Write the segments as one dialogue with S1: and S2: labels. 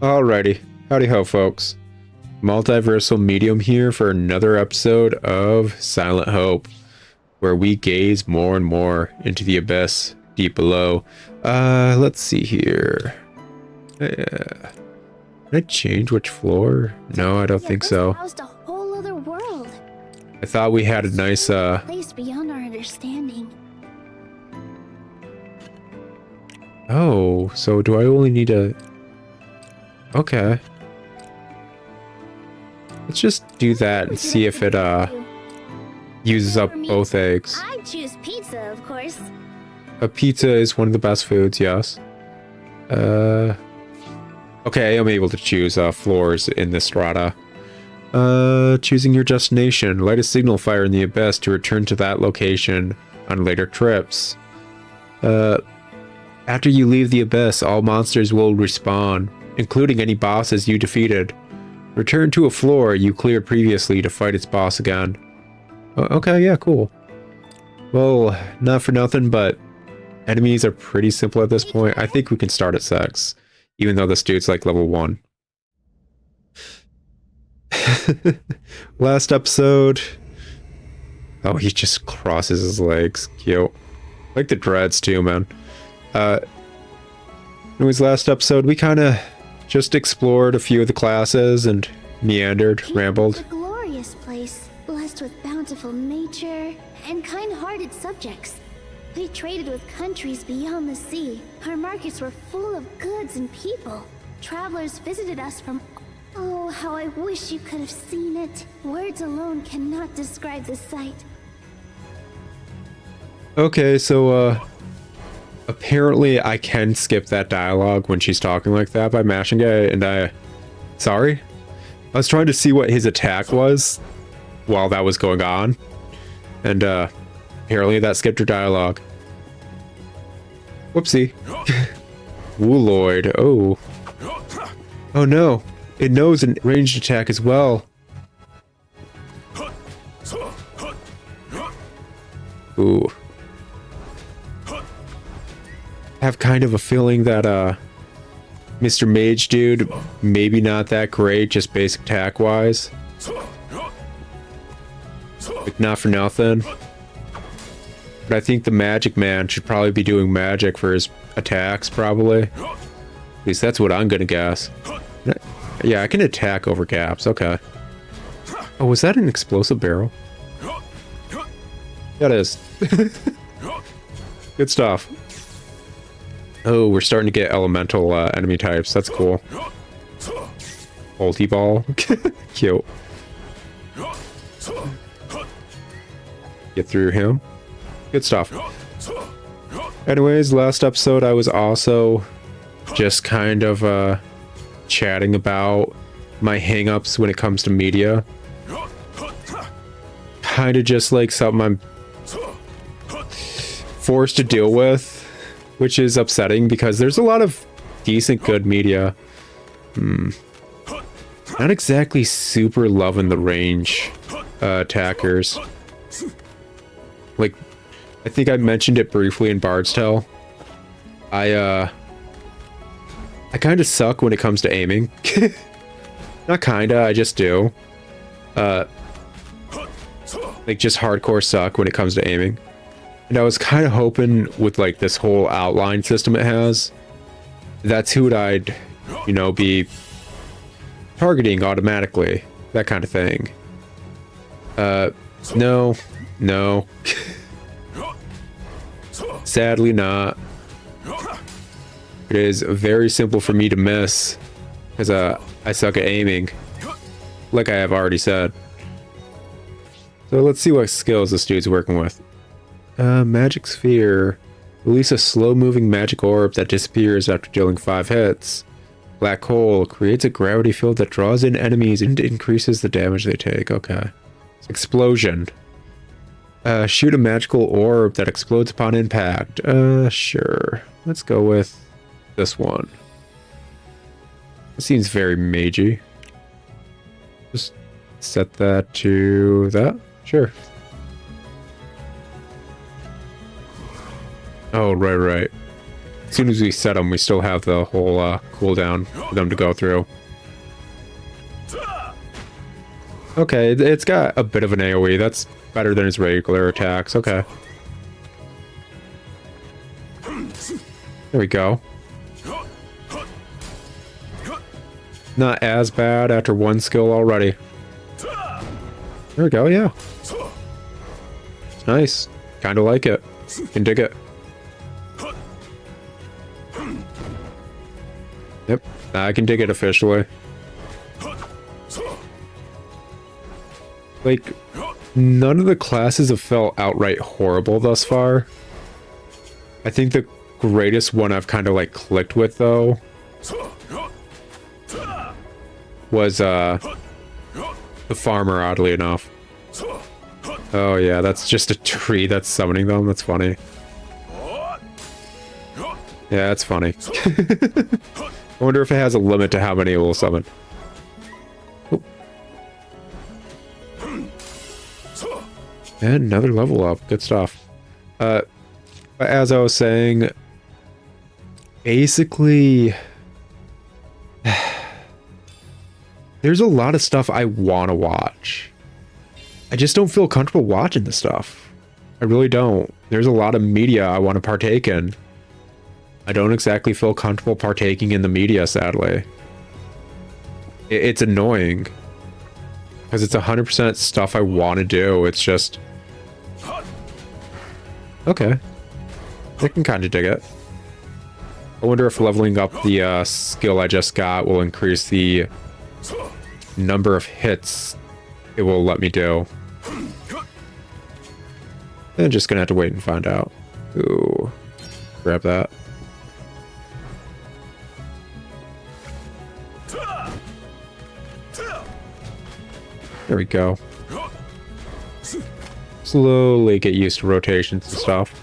S1: Alrighty, howdy ho folks. Multiversal Medium here for another episode of Silent Hope, where we gaze more and more into the abyss deep below. Let's see here. Can I change which floor? No, I don't think so.
S2: A whole other world.
S1: I thought we had a nice
S2: place beyond our understanding.
S1: Oh, so do I only need a... Okay. Let's just do that and see if it uses up both eggs.
S2: I choose pizza, of course.
S1: A pizza is one of the best foods, yes. Okay, I'm able to choose floors in this strata. Choosing your destination. Light a signal fire in the abyss to return to that location on later trips. After you leave the abyss, all monsters will respawn, including any bosses you defeated. Return to a floor you cleared previously to fight its boss again. Okay, yeah, cool. Well, not for nothing, but enemies are pretty simple at this point. I think we can start at 6, even though this dude's like level 1. Last episode... Oh, he just crosses his legs. Cute. Like the dreads too, man. Anyways, last episode, we kind of just explored a few of the classes and meandered, rambled.
S2: A glorious place, blessed with bountiful nature and kind-hearted subjects. We traded with countries beyond the sea. Our markets were full of goods and people. Travelers visited us from... Oh, how I wish you could have seen it. Words alone cannot describe the sight.
S1: Okay, so, apparently I can skip that dialogue when she's talking like that by mashing it, and sorry? I was trying to see what his attack was while that was going on, and, apparently that skipped her dialogue. Whoopsie. Wooloid, oh. Oh no, it knows a ranged attack as well. Ooh. Have kind of a feeling that Mr. Mage dude maybe not that great, just basic attack wise. Like not for nothing. But I think the magic man should probably be doing magic for his attacks, probably. At least that's what I'm gonna guess. Yeah, I can attack over gaps, okay. Oh, was that an explosive barrel? Yeah, it is. Good stuff. Oh, we're starting to get elemental enemy types. That's cool. Ulti ball. Cute. Get through him. Good stuff. Anyways, last episode I was also just kind of chatting about my hang-ups when it comes to media. Kind of just like something I'm forced to deal with, which is upsetting because there's a lot of decent, good media. Not exactly super loving the range attackers. Like, I think I mentioned it briefly in Bard's Tale. I kind of suck when it comes to aiming. Not kinda, I just do. Like, just hardcore suck when it comes to aiming. And I was kind of hoping with like this whole outline system it has, that's who I'd, you know, be targeting automatically. That kind of thing. No. Sadly not. It is very simple for me to miss because I suck at aiming, like I have already said. So let's see what skills this dude's working with. Magic Sphere. Release a slow-moving magic orb that disappears after dealing 5 hits. Black Hole. Creates a gravity field that draws in enemies and increases the damage they take. Okay. Explosion. Shoot a magical orb that explodes upon impact. Sure. Let's go with this one. It seems very magey. Just set that to that. Sure. Oh, right. As soon as we set them, we still have the whole cooldown for them to go through. Okay, it's got a bit of an AoE. That's better than his regular attacks. Okay. There we go. Not as bad after one skill already. There we go, yeah. It's nice. Kind of like it. Can dig it. Yep, I can dig it officially. Like, none of the classes have felt outright horrible thus far. I think the greatest one I've kind of like clicked with though was the farmer, oddly enough. Oh yeah, that's just a tree that's summoning them. That's funny. Yeah, that's funny. I wonder if it has a limit to how many it will summon. Oop. And another level up. Good stuff. As I was saying, basically, there's a lot of stuff I want to watch. I just don't feel comfortable watching the stuff. I really don't. There's a lot of media I want to partake in. I don't exactly feel comfortable partaking in the media, sadly. It's annoying. Because it's 100% stuff I want to do. It's just... Okay. I can kind of dig it. I wonder if leveling up the skill I just got will increase the number of hits it will let me do. I'm just gonna have to wait and find out. Ooh. Grab that. There we go. Slowly get used to rotations and stuff.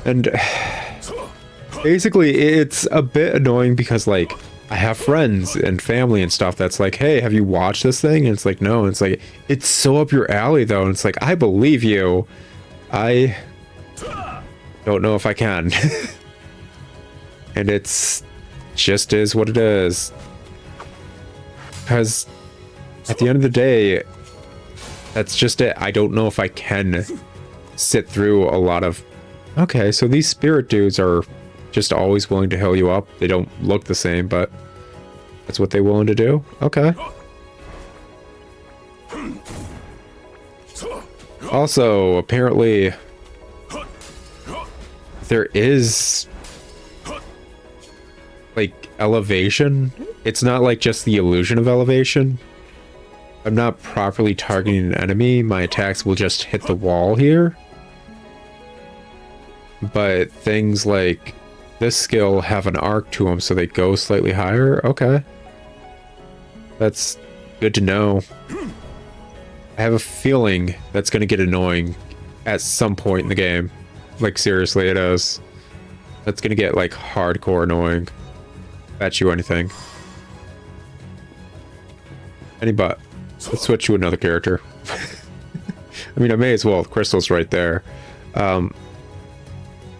S1: And basically it's a bit annoying because like I have friends and family and stuff that's like, hey, have you watched this thing? And it's like, no. And it's like, it's so up your alley though. And it's like, I believe you. I don't know if I can. And it's just is what it is. Because at the end of the day, that's just it. I don't know if I can sit through a lot of... Okay, so these spirit dudes are just always willing to heal you up. They don't look the same, but that's what they're willing to do. Okay. Also, apparently, there is like elevation. It's not like just the illusion of elevation. I'm not properly targeting an enemy. My attacks will just hit the wall here. But things like this skill have an arc to them, so they go slightly higher. Okay. That's good to know. I have a feeling that's going to get annoying at some point in the game. Like, seriously, it is. That's going to get, like, hardcore annoying. Bet you anything. But let's switch to another character. I mean, I may as well. Crystal's right there.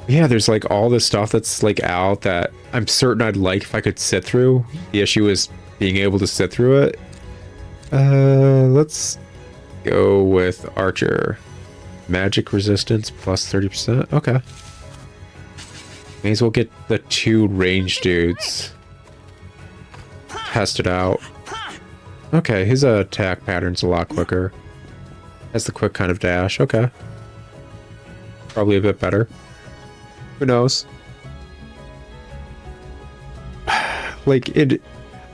S1: Yeah, there's like all this stuff that's like out that I'm certain I'd like if I could sit through. The issue is being able to sit through it. Let's go with Archer. Magic resistance plus 30%. Okay. May as well get the 2 ranged dudes. Test it out. Okay, his attack pattern's a lot quicker. Has the quick kind of dash. Okay. Probably a bit better. Who knows? Like,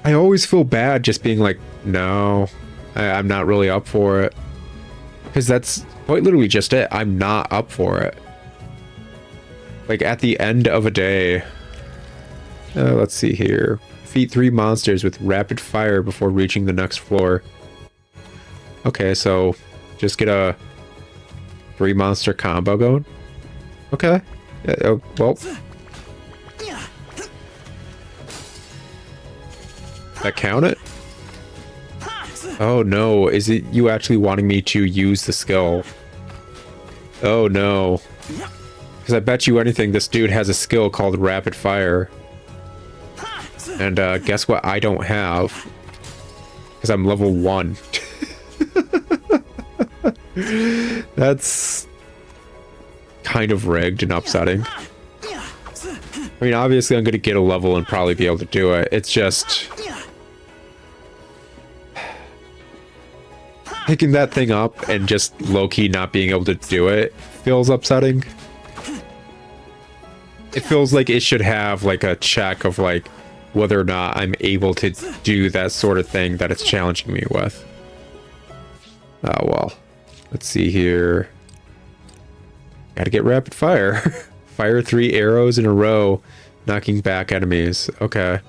S1: I always feel bad just being like, no, I'm not really up for it. Because that's quite literally just it. I'm not up for it. Like, at the end of a day... let's see here. Defeat 3 monsters with rapid fire before reaching the next floor. Okay, so just get a 3 monster combo going. Okay. Yeah, well. That count it? Oh no, is it you actually wanting me to use the skill? Oh no. Because I bet you anything this dude has a skill called rapid fire. And guess what I don't have? Because I'm level 1. That's kind of rigged and upsetting. I mean, obviously I'm going to get a level and probably be able to do it. It's just... picking that thing up and just low-key not being able to do it feels upsetting. It feels like it should have like a check of like whether or not I'm able to do that sort of thing that it's challenging me with. Oh well. Let's see here. Gotta get rapid fire. Fire 3 arrows in a row, knocking back enemies. Okay.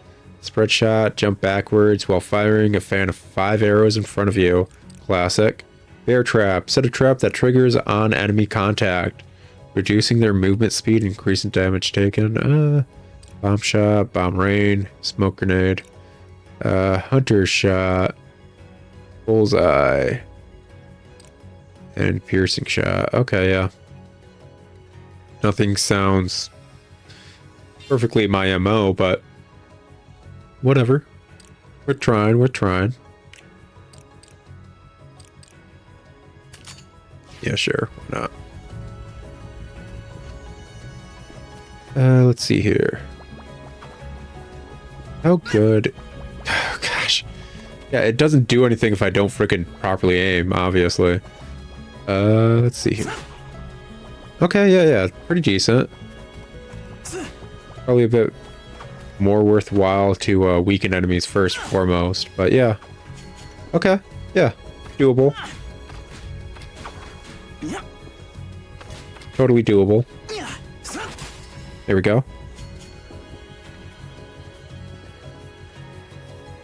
S1: Spread shot, jump backwards while firing a fan of 5 arrows in front of you. Classic. Bear trap. Set a trap that triggers on enemy contact, reducing their movement speed, increasing damage taken. Bomb shot, bomb rain, smoke grenade, hunter shot, bullseye, and piercing shot. Okay, yeah. Nothing sounds perfectly my MO, but whatever. We're trying. Yeah, sure, why not? Let's see here. How good? Oh, gosh. Yeah, it doesn't do anything if I don't freaking properly aim, obviously. Let's see here. Okay, yeah, pretty decent. Probably a bit more worthwhile to weaken enemies first and foremost, but yeah. Okay, yeah, doable. Totally doable. There we go.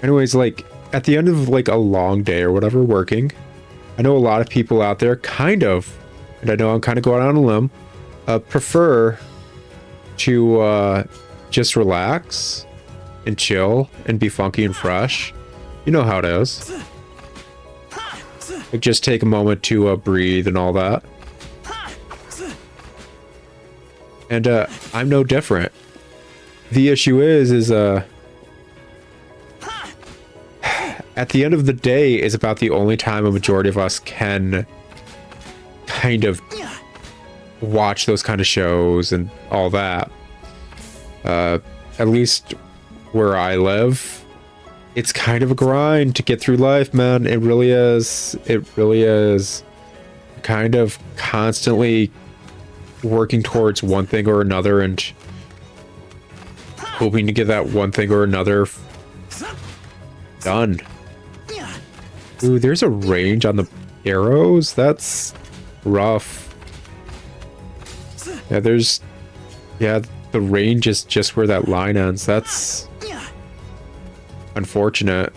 S1: Anyways, like, at the end of, like, a long day or whatever working, I know a lot of people out there kind of, and I know I'm kind of going out on a limb, prefer to just relax and chill and be funky and fresh. You know how it is. Like, just take a moment to breathe and all that. And I'm no different. The issue is at the end of the day is about the only time a majority of us can kind of watch those kind of shows and all that. At least where I live, it's kind of a grind to get through life, man. It really is. It really is. Kind of constantly working towards one thing or another and hoping to get that one thing or another done. Ooh, there's a range on the arrows? That's rough. Yeah, the range is just where that line ends. That's unfortunate.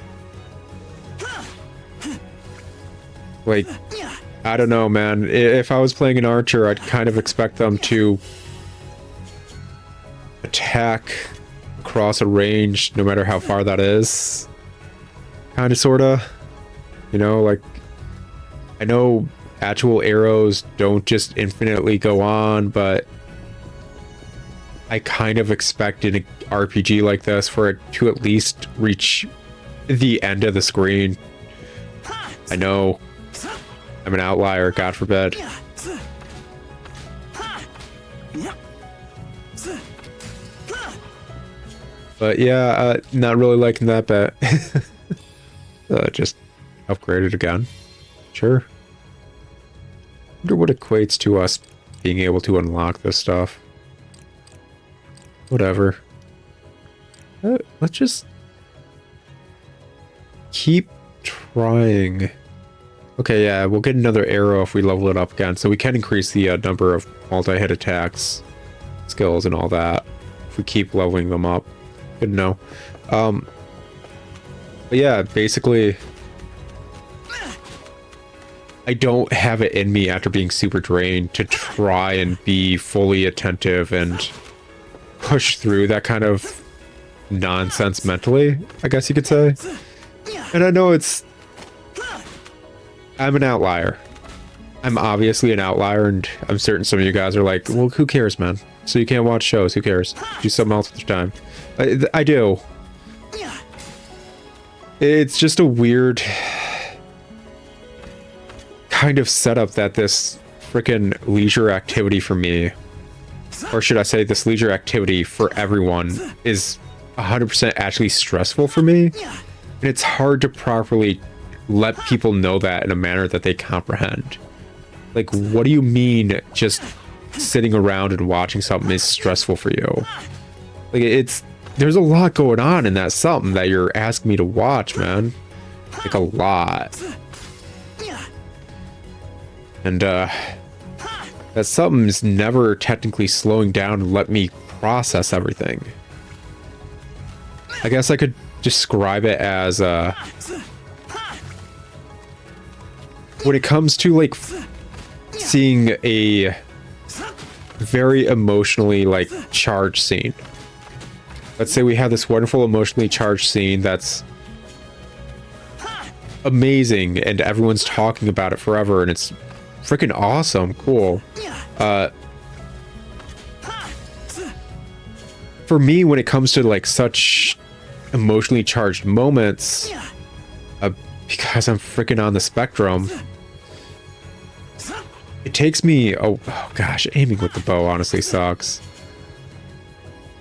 S1: Like, I don't know, man. If I was playing an archer, I'd kind of expect them to attack across a range, no matter how far that is. Kind of, sort of. You know, like, I know actual arrows don't just infinitely go on, but I kind of expect in an RPG like this for it to at least reach the end of the screen. I know I'm an outlier, God forbid. But yeah, not really liking that bit. Just upgrade it again. Sure. Wonder what equates to us being able to unlock this stuff. Whatever. Let's just keep trying. Okay, yeah, we'll get another arrow if we level it up again, so we can increase the number of multi-hit attacks, skills, and all that if we keep leveling them up. Good to know. But yeah, basically, I don't have it in me after being super drained to try and be fully attentive and push through that kind of nonsense mentally, I guess you could say. And I know I'm an outlier. I'm obviously an outlier, and I'm certain some of you guys are like, well, who cares, man? So you can't watch shows, who cares? Do something else with your time. I do. It's just a weird kind of setup that this freaking leisure activity for me, or should I say this leisure activity for everyone, is 100% actually stressful for me. And it's hard to properly let people know that in a manner that they comprehend. Like, what do you mean just sitting around and watching something is stressful for you? Like, there's a lot going on in that something that you're asking me to watch, man. Like, a lot. And, that something's never technically slowing down and let me process everything. I guess I could describe it as, when it comes to, like, seeing a very emotionally, like, charged scene. Let's say we have this wonderful emotionally charged scene that's amazing and everyone's talking about it forever and it's freaking awesome, cool. For me, when it comes to, like, such emotionally charged moments, because I'm freaking on the spectrum, it takes me, oh gosh, aiming with the bow honestly sucks.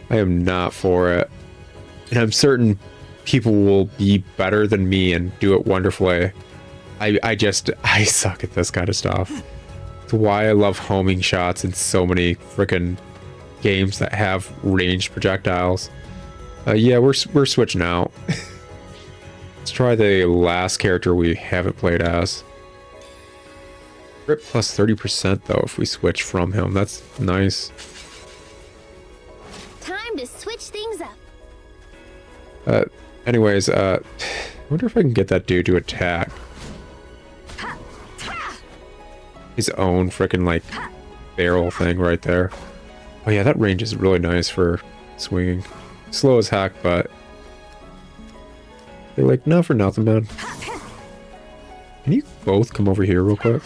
S1: I am not for it. And I'm certain people will be better than me and do it wonderfully. I suck at this kind of stuff. It's why I love homing shots in so many freaking games that have ranged projectiles. Yeah, we're switching out. Let's try the last character we haven't played as. Crit plus 30% though if we switch from him. That's nice.
S2: Time to switch things up.
S1: Anyways, I wonder if I can get that dude to attack. His own freaking, like, barrel thing right there. Oh yeah, that range is really nice for swinging. Slow as heck, but they're like, not for nothing, man. Can you both come over here real quick?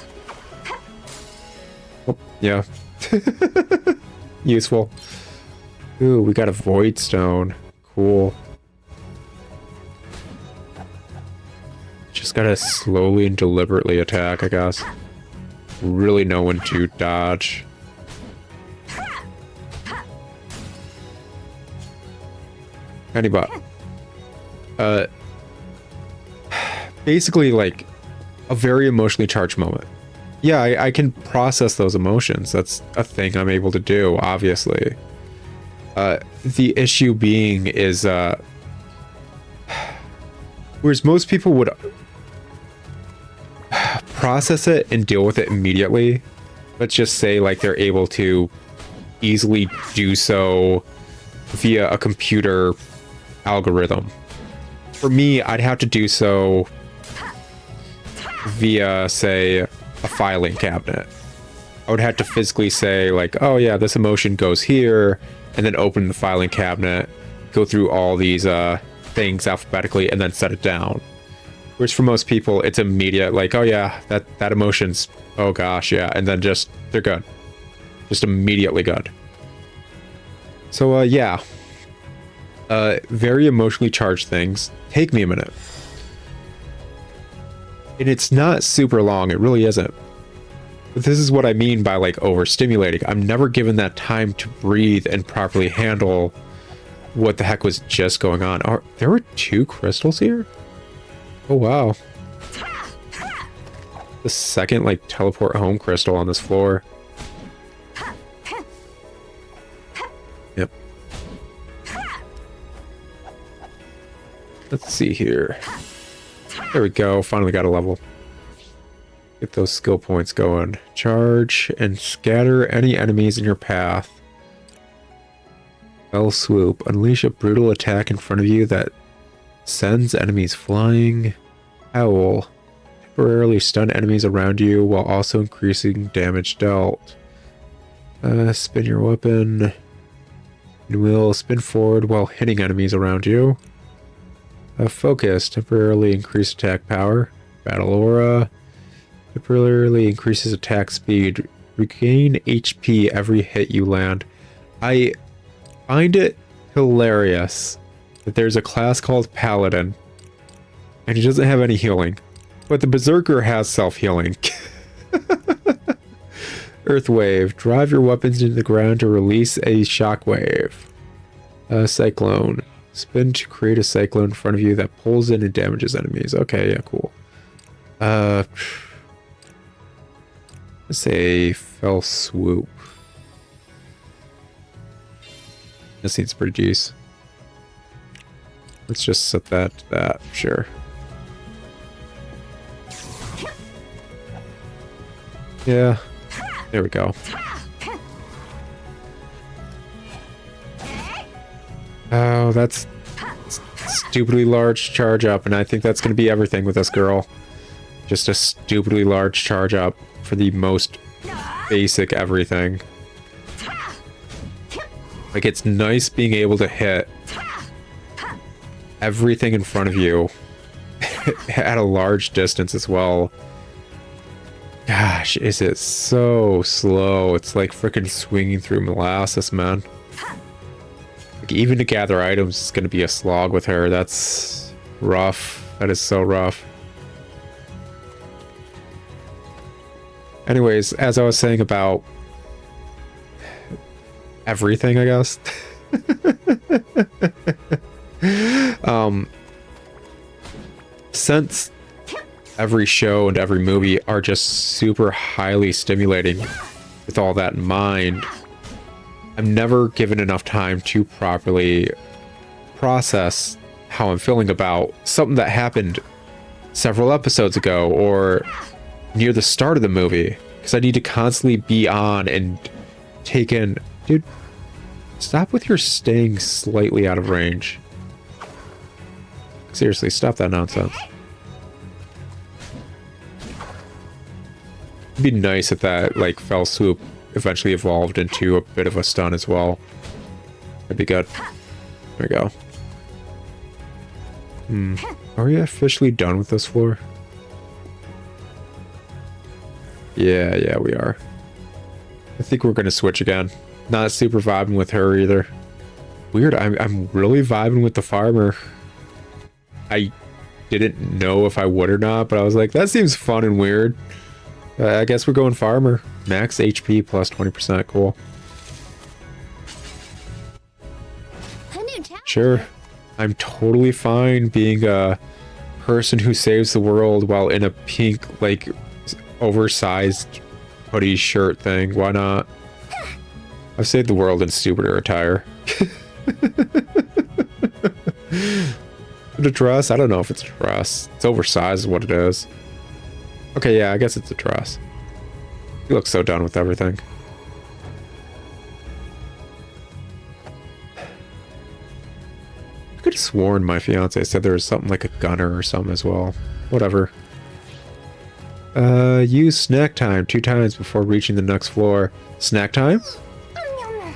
S1: Oh, yeah. Useful. Ooh, we got a void stone. Cool. Just gotta slowly and deliberately attack, I guess. Really know when to dodge. Anybody. Basically, like, a very emotionally charged moment. Yeah, I can process those emotions. That's a thing I'm able to do, obviously. The issue being is, whereas most people would process it and deal with it immediately, let's just say, like, they're able to easily do so via a computer algorithm. For me, I'd have to do so via, say, a filing cabinet. I would have to physically say, like, oh yeah, this emotion goes here, and then open the filing cabinet, go through all these things alphabetically, and then set it down. Whereas for most people, it's immediate, like, oh yeah, that emotion's, oh gosh, yeah, and then just, they're good. Just immediately good. So, yeah. Very emotionally charged things take me a minute. And it's not super long, it really isn't. But this is what I mean by, like, overstimulating. I'm never given that time to breathe and properly handle what the heck was just going on. There were 2 crystals here? Oh, wow. The second, like, teleport home crystal on this floor. Yep. Let's see here. There we go. Finally got a level. Get those skill points going. Charge and scatter any enemies in your path. Fell swoop. Unleash a brutal attack in front of you that sends enemies flying. Howl. Temporarily stun enemies around you while also increasing damage dealt. Spin your weapon. And will spin forward while hitting enemies around you. Focus. Temporarily increase attack power. Battle aura. Temporarily increases attack speed. Regain HP every hit you land. I find it hilarious that there's a class called Paladin and he doesn't have any healing. But the Berserker has self-healing. Earthwave. Drive your weapons into the ground to release a shockwave. Cyclone. Spin to create a cyclone in front of you that pulls in and damages enemies. Okay, yeah, cool. Let's say Fell Swoop. This seems pretty decent. Let's just set that to that, sure. Yeah, there we go. Oh, that's stupidly large charge up, and I think that's going to be everything with this girl. Just a stupidly large charge up for the most basic everything. Like, it's nice being able to hit everything in front of you at a large distance as well. Gosh, is it so slow? It's like freaking swinging through molasses, man. Like, even to gather items is going to be a slog with her. That's rough. That is so rough. Anyways, as I was saying about everything, I guess. Since every show and every movie are just super highly stimulating with all that in mind, I'm never given enough time to properly process how I'm feeling about something that happened several episodes ago or near the start of the movie, because I need to constantly be on and take in. Dude, stop with your staying slightly out of range. Seriously, stop that nonsense. It'd be nice if that, like, Fell Swoop eventually evolved into a bit of a stun as well. That'd be good. There we go. Are we officially done with this floor? Yeah, we are. I think we're gonna switch again. Not super vibing with her either. Weird, I'm really vibing with the farmer. I didn't know if I would or not, but I was like, that seems fun and weird. I guess we're going farmer. Max HP plus 20%, cool. Sure. I'm totally fine being a person who saves the world while in a pink, like, oversized hoodie shirt thing. Why not? I've saved the world in stupider attire. A dress? I don't know if it's a dress. It's oversized is what it is. Okay, yeah, I guess it's a dress. You look so done with everything. I could have sworn my fiance said there was something like a gunner or something as well. Whatever. Use snack time 2 times before reaching the next floor. Snack time?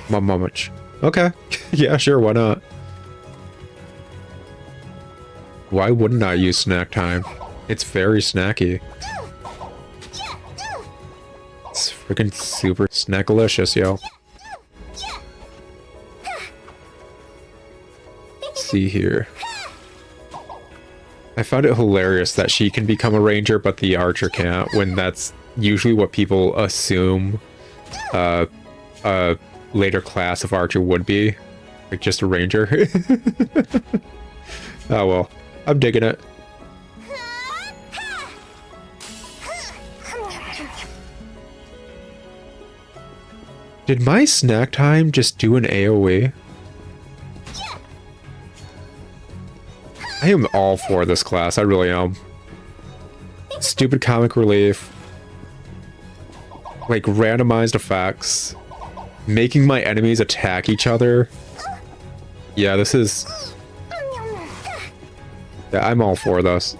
S1: Much. Okay. Yeah, sure, why not? Why wouldn't I use snack time? It's very snacky. It's freaking super snackalicious, yo. Let's see here. I found it hilarious that she can become a ranger, but the archer can't, when that's usually what people assume a later class of archer would be. Like, just a ranger. Oh well, I'm digging it. Did my snack time just do an AoE? I am all for this class, I really am. Stupid comic relief. Like, randomized effects. Making my enemies attack each other. Yeah, this is... Yeah, I'm all for this.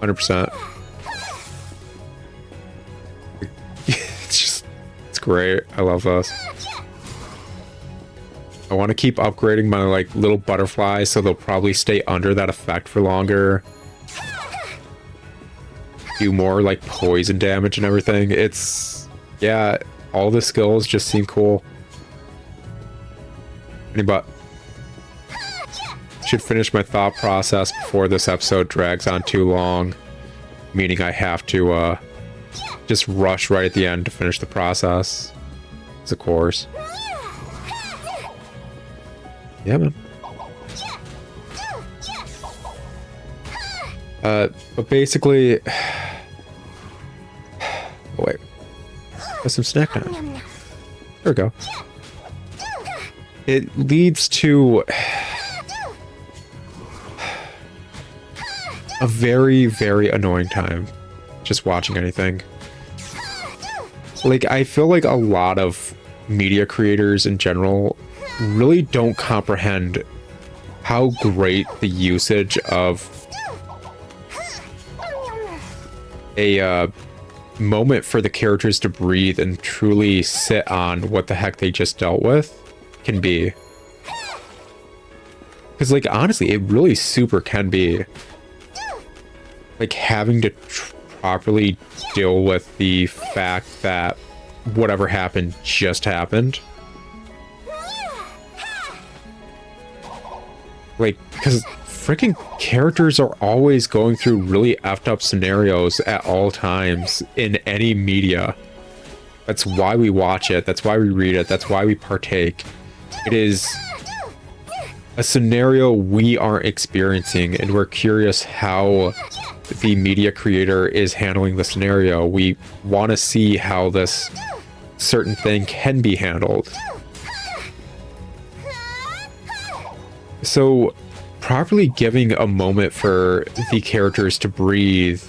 S1: 100%. It's just... It's great. I love this. I want to keep upgrading my, like, little butterflies so they'll probably stay under that effect for longer. do more like poison damage and everything. It's, yeah, all the skills just seem cool. But should finish my thought process before this episode drags on too long, meaning I have to just rush right at the end to finish the process. It's a course. Yeah, man. But basically, oh wait, there's some snack time. There we go. It leads to a very, very annoying time just watching anything. Like, I feel like a lot of media creators in general really don't comprehend how great the usage of a moment for the characters to breathe and truly sit on what the heck they just dealt with can be. Because, like, honestly, it really super can be. Like, having to properly deal with the fact that whatever happened just happened. Like, because freaking characters are always going through really effed up scenarios at all times in any media. That's why we watch it. That's why we read it. That's why we partake. It is a scenario we aren't experiencing, and we're curious how the media creator is handling the scenario. We want to see how this certain thing can be handled. So, properly giving a moment for the characters to breathe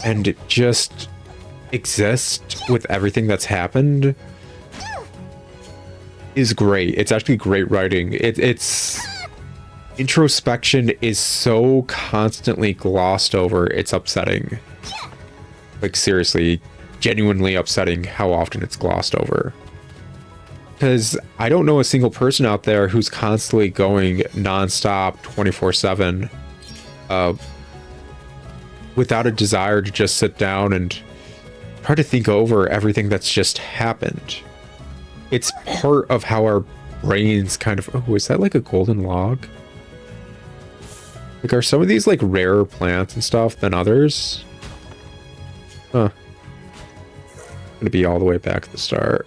S1: and just exist with everything that's happened is great. It's actually great writing. It's introspection is so constantly glossed over, it's upsetting. Like, seriously, genuinely upsetting how often it's glossed over. Because I don't know a single person out there who's constantly going nonstop 24/7 without a desire to just sit down and try to think over everything that's just happened. It's part of how our brains kind of... Oh, is that like a golden log? Like, are some of these like rarer plants and stuff than others? Huh. I'm gonna be all the way back at the start.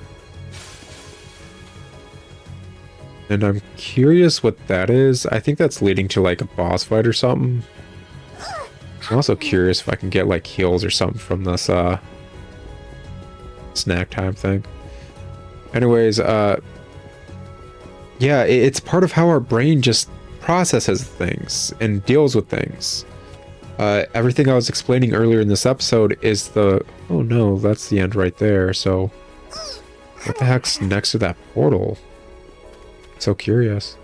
S1: And I'm curious what that is. I think that's leading to like a boss fight or something. I'm also curious if I can get like heals or something from this snack time thing. Anyways, yeah, it's part of how our brain just processes things and deals with things. Everything I was explaining earlier in this episode is the... Oh no, that's the end right there. So what the heck's next to that portal? So curious.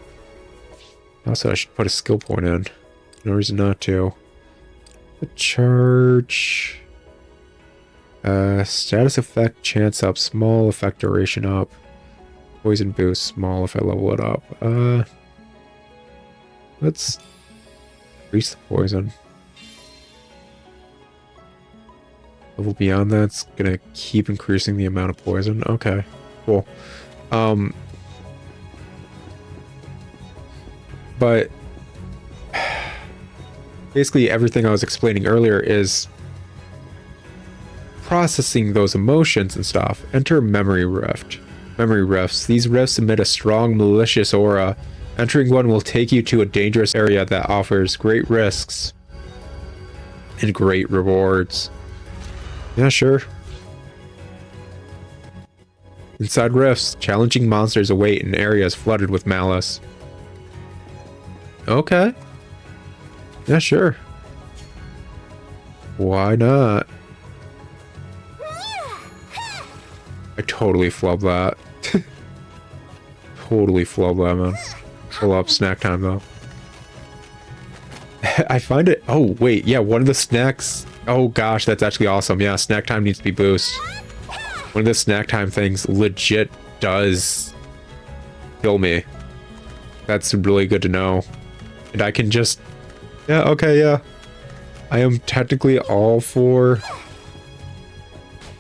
S1: Also, I should put a skill point in. No reason not to. The charge. Status effect, chance up, small effect duration up. Poison boost, small if I level it up. Let's increase the poison. Level beyond that's gonna keep increasing the amount of poison. Okay, cool. But basically everything I was explaining earlier is processing those emotions and stuff. Enter memory rift. Memory rifts. These rifts emit a strong malicious aura. Entering one will take you to a dangerous area that offers great risks and great rewards. Yeah, sure. Inside rifts, challenging monsters await in areas flooded with malice. Okay. Yeah, sure. Why not? I totally flub that. Totally flub that, man. Pull up snack time, though. I find it... Oh, wait. Yeah, one of the snacks... Oh, gosh, that's actually awesome. Yeah, snack time needs to be boosted. One of the snack time things legit does kill me. That's really good to know. And I can just... Yeah, okay, yeah. I am technically all for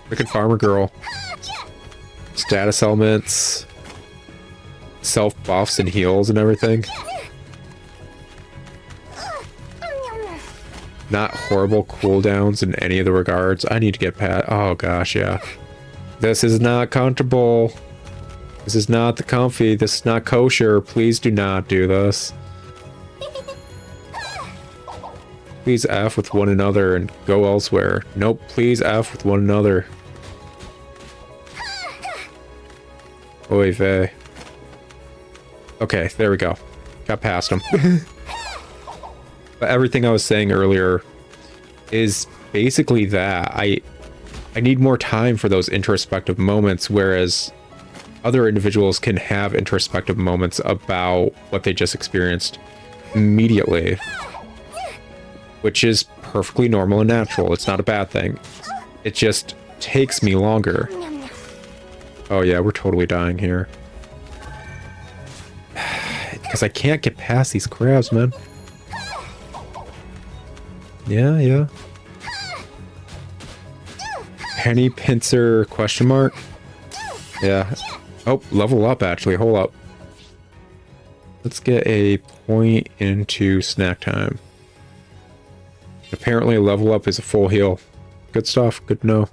S1: freaking Farmer Girl. Status elements, self buffs and heals and everything. Not horrible cooldowns in any of the regards. I need to get past. Oh gosh, yeah. This is not comfortable. This is not the comfy. This is not kosher. Please do not do this. Please F with one another and go elsewhere. Nope, please F with one another. Oy vey. Okay, there we go. Got past him. But everything I was saying earlier is basically that. I need more time for those introspective moments, whereas other individuals can have introspective moments about what they just experienced immediately. Which is perfectly normal and natural. It's not a bad thing. It just takes me longer. Oh yeah, we're totally dying here. Because I can't get past these crabs, man. Yeah. Penny pincer question mark? Yeah. Oh, level up actually. Hold up. Let's get a point into snack time. Apparently level up is a full heal. Good stuff. Good to know.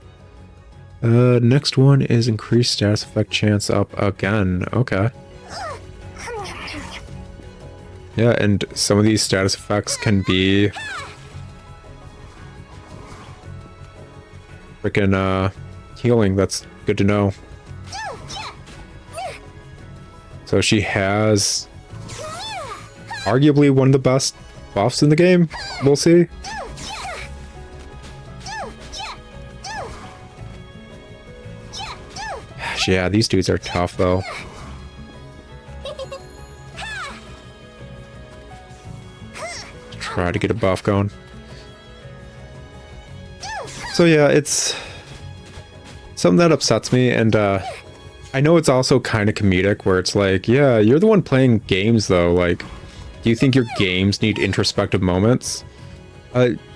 S1: Next one is increased status effect chance up again. Okay. Yeah, and some of these status effects can be freaking healing. That's good to know. So she has arguably one of the best buffs in the game. We'll see. Yeah, these dudes are tough though. Try to get a buff going. So yeah, it's something that upsets me, and I know it's also kind of comedic where it's like, yeah, you're the one playing games though, like, do you think your games need introspective moments?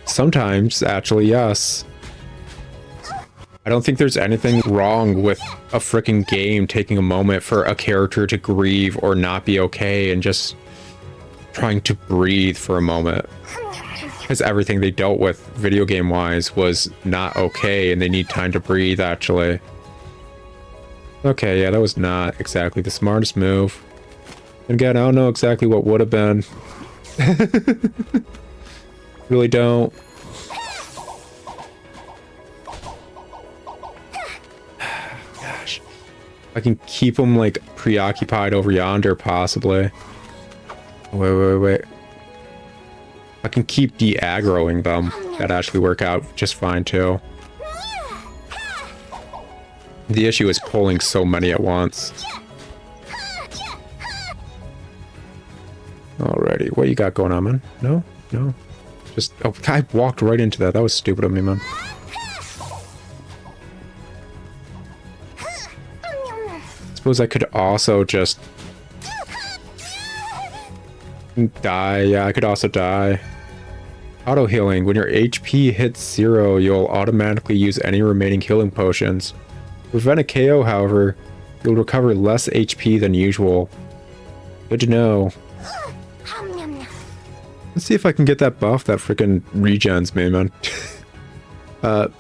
S1: Sometimes, actually, yes. I don't think there's anything wrong with a freaking game taking a moment for a character to grieve or not be okay and just trying to breathe for a moment. Because everything they dealt with video game wise was not okay and they need time to breathe, actually. Okay, yeah, that was not exactly the smartest move. And again, I don't know exactly what would have been. Really don't. Gosh. I can keep them, like, preoccupied over yonder, possibly. Wait. I can keep de-aggroing them. That'd actually work out just fine, too. The issue is pulling so many at once. Alrighty, what you got going on, man? No? Just, oh, I walked right into that. That was stupid of me, man. Suppose I could also just die. Yeah, I could also die. Auto healing. When your HP hits 0, you'll automatically use any remaining healing potions. To prevent a KO, however, you'll recover less HP than usual. Good to know. Let's see if I can get that buff that freaking regens me, man. But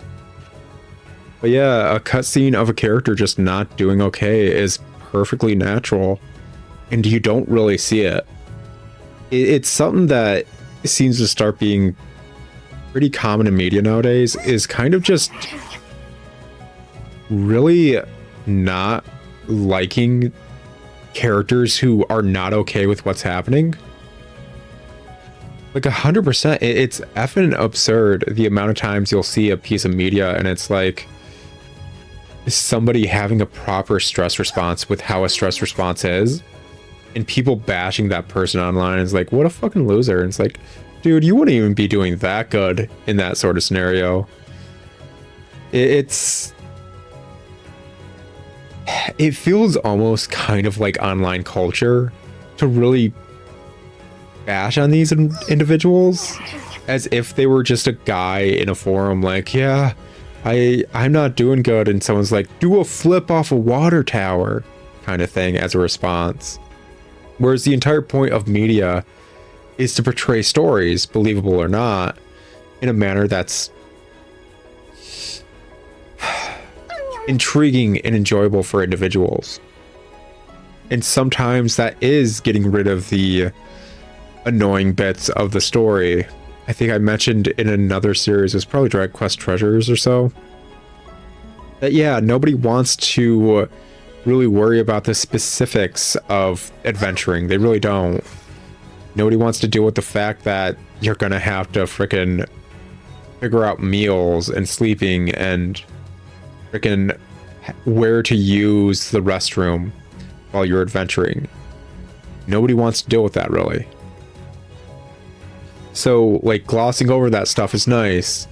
S1: yeah, a cutscene of a character just not doing okay is perfectly natural, and you don't really see it. It's something that seems to start being pretty common in media nowadays, is kind of just really not liking characters who are not okay with what's happening. Like 100%, it's effing absurd the amount of times you'll see a piece of media and it's like somebody having a proper stress response with how a stress response is, and people bashing that person online is like, what a fucking loser. And it's like, dude, you wouldn't even be doing that good in that sort of scenario. It feels almost kind of like online culture to really bash on these individuals. as if they were just a guy in a forum like, yeah, I'm not doing good, and someone's like, do a flip off a water tower kind of thing as a response. Whereas the entire point of media is to portray stories, believable or not, in a manner that's intriguing and enjoyable for individuals. And sometimes that is getting rid of the annoying bits of the story. I think I mentioned in another series, it was probably Dragon Quest Treasures or so, that yeah, nobody wants to really worry about the specifics of adventuring. They really don't. Nobody wants to deal with the fact that you're gonna have to frickin' figure out meals and sleeping and frickin' where to use the restroom while you're adventuring. Nobody wants to deal with that, really. So, like, glossing over that stuff is nice,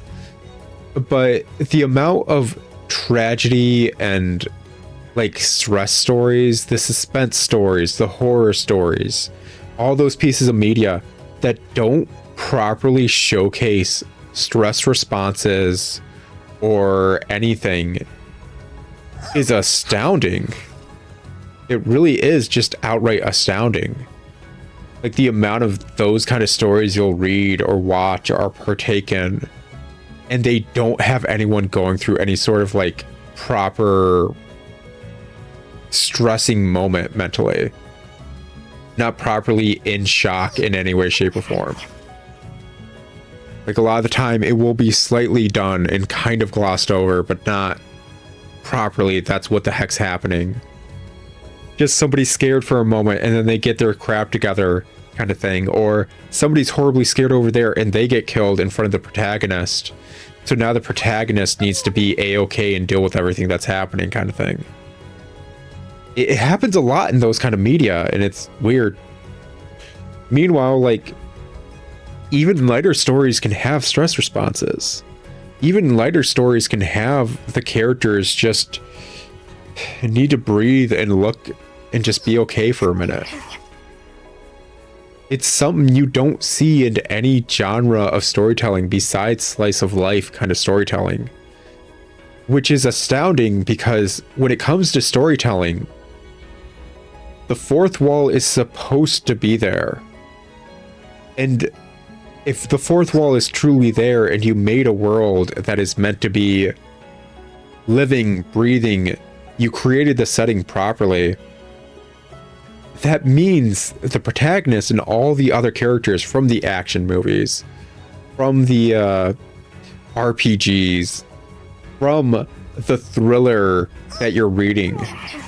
S1: but the amount of tragedy and, like, stress stories, the suspense stories, the horror stories, all those pieces of media that don't properly showcase stress responses or anything is astounding. It really is just outright astounding. Like, the amount of those kind of stories you'll read or watch or partake in, and they don't have anyone going through any sort of, like, proper stressing moment mentally. Not properly in shock in any way, shape, or form. Like, a lot of the time it will be slightly done and kind of glossed over, but not properly. That's what the heck's happening. Just somebody scared for a moment and then they get their crap together kind of thing. Or somebody's horribly scared over there and they get killed in front of the protagonist. So now the protagonist needs to be a-okay and deal with everything that's happening kind of thing. It happens a lot in those kind of media, and it's weird. Meanwhile, like, even lighter stories can have stress responses. Even lighter stories can have the characters just need to breathe and look and just be okay for a minute. It's something you don't see in any genre of storytelling besides slice of life kind of storytelling. Which is astounding, because when it comes to storytelling, the fourth wall is supposed to be there. And if the fourth wall is truly there and you made a world that is meant to be living, breathing, you created the setting properly, that means the protagonist and all the other characters from the action movies, from the RPGs, from the thriller that you're reading,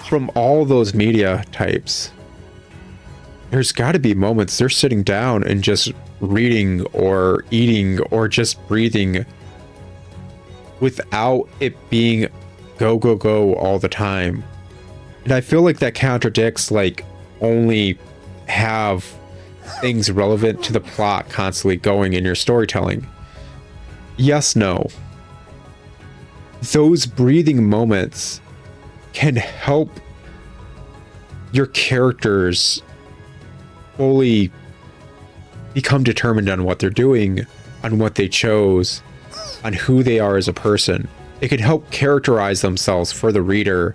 S1: from all those media types, there's got to be moments they're sitting down and just reading or eating or just breathing without it being go, go, go all the time. And I feel like that contradicts, like, only have things relevant to the plot constantly going in your storytelling. Yes, no. Those breathing moments can help your characters fully become determined on what they're doing, on what they chose, on who they are as a person. It can help characterize themselves for the reader.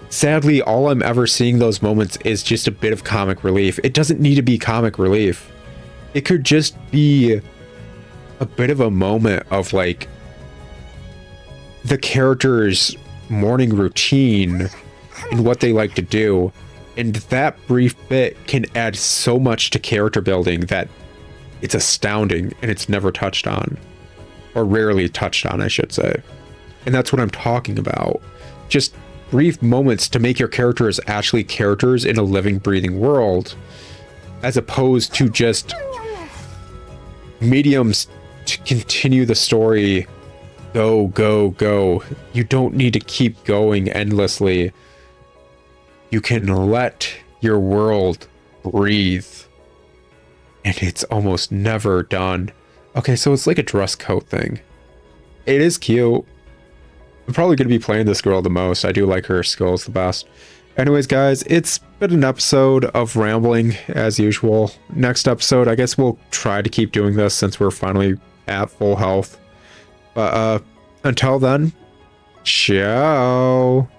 S1: Sadly, all I'm ever seeing those moments is just a bit of comic relief. It doesn't need to be comic relief. It could just be a bit of a moment of, like, the character's morning routine and what they like to do. And that brief bit can add so much to character building that it's astounding, and it's never touched on. Or rarely touched on, I should say. And that's what I'm talking about. Just brief moments to make your characters actually characters in a living, breathing world, as opposed to just mediums to continue the story. Go, go, go. You don't need to keep going endlessly. You can let your world breathe. And it's almost never done. Okay, so it's like a dress coat thing. It is cute. I'm probably going to be playing this girl the most. I do like her skills the best. Anyways, guys, it's been an episode of rambling as usual. Next episode, I guess we'll try to keep doing this since we're finally at full health. But until then, ciao.